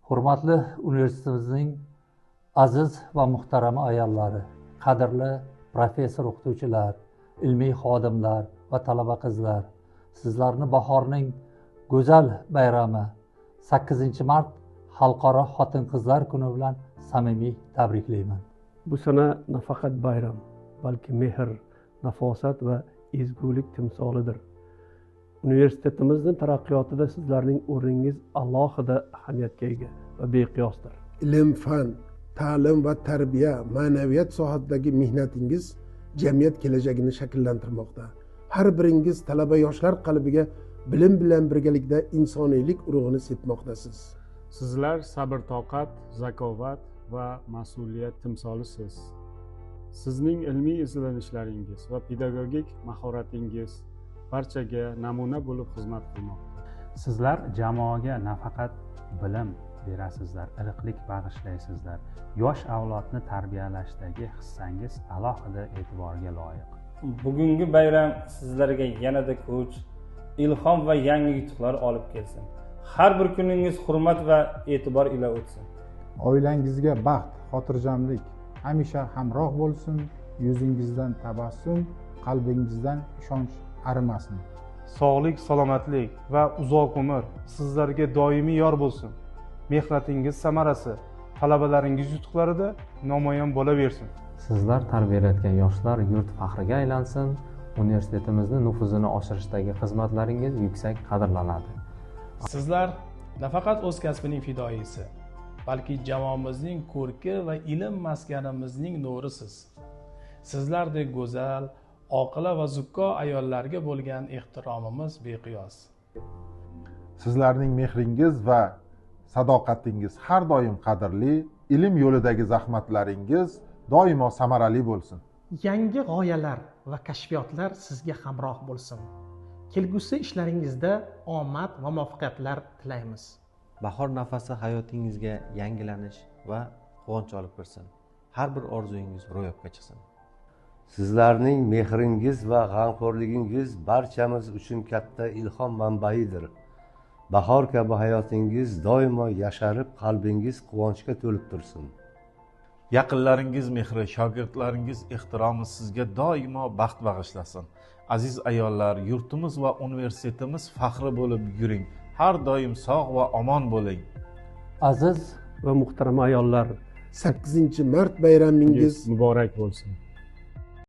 Hurmatli universitetimizning aziz va muhtarama ayollari, qadrli professor o'qituvchilar, ilmiy xodimlar va talaba qizlar, sizlarni bahorning go'zal bayrami 8-mart Xalqaro xotin-qizlar kuni bilan samimiy tabriklayman. Bu sana nafaqat bayram, balki mehr, nafosat va ezgulik timsolidir. Universitetimizning taraqqiyotida sizlarning o'rningiz alohida ahamiyatga ega va beqiyosdir. Ilm, fan, ta'lim va tarbiya, ma'naviyat sohasidagi mehnatingiz jamiyat kelajagini shakllantirmoqda. Har biringiz talaba yoshlar qalbiga bilim bilan birgalikda insoniylik urug'ini sepmoqdasiz. Sizlar sabr, toqat, zakovat va mas'uliyat timsolisiz. Sizning ilmiy izlanishlaringiz va pedagogik mahoratingiz barchaga namuna bo'lib xizmat qilmoqda. Sizlar jamoaga nafaqat bilim berasizlar, iliqlik bag'ishlaysizlar. Yosh avlodni tarbiyalashdagi hissangiz alohida e'tiborga loyiq. Bugungi bayram sizlarga yanada kuch, ilhom va yangi yutuqlar olib kelsin. Har bir kuningiz hurmat va e'tibor ila o'tsin. Oilangizga baxt, xotirjamlik hamisha hamroh bo'lsin. Yuzingizdan tabassum, qalbingizdan ishonch arimasin. Sog'lik, salomatlik va uzoq umr sizlarga doimiy yor bo'lsin. Mehnatingiz samarasi talabalaringiz yutuqlarida namoyon bo'laversin. Sizlar tarbiyalayotgan yoshlar yurt faxriga aylansin. Universitetimizning nufuzini oshirishdagi xizmatlaringiz yuksak qadrlanadi. Sizlar nafaqat o'z kasbining fidoyisi, balki jamoamizning ko'rki va ilm maskanimizning nurisiz. Sizlardek go'zal, oqila va zukko ayollarga bo'lgan ehtiromimiz beqiyos. Sizlarning mehringiz va sadoqatingiz har doim qadrli, ilm yo'lidagi zahmatlaringiz doimo samarali bo'lsin. Yangi g'oyalar va kashfiyotlar sizga hamroh bo'lsin. Kelgusi ishlaringizda omad va muvaffaqiyatlar tilaymiz. Bahor nafasi hayotingizga yangilanish va quvonch olib kirsin. Har bir orzungiz ro'yobga chiqsin. Sizlarning mehringiz va g'amxo'rligingiz barchamiz uchun katta ilhom manbaidir. Bahor kabi hayotingiz doimo yasharib, qalbingiz quvonchga to'lib tursin. Yaqinlaringiz mehri, shogirdlaringiz ehtiromi sizga doimo baxt bag'ishlasin. Aziz ayollar, yurtimiz va universitetimiz faxri bo'lib yuring. Har doim sog' va omon bo'ling. Aziz va muhtarama ayollar, 8-mart bayramingiz muborak bo'lsin.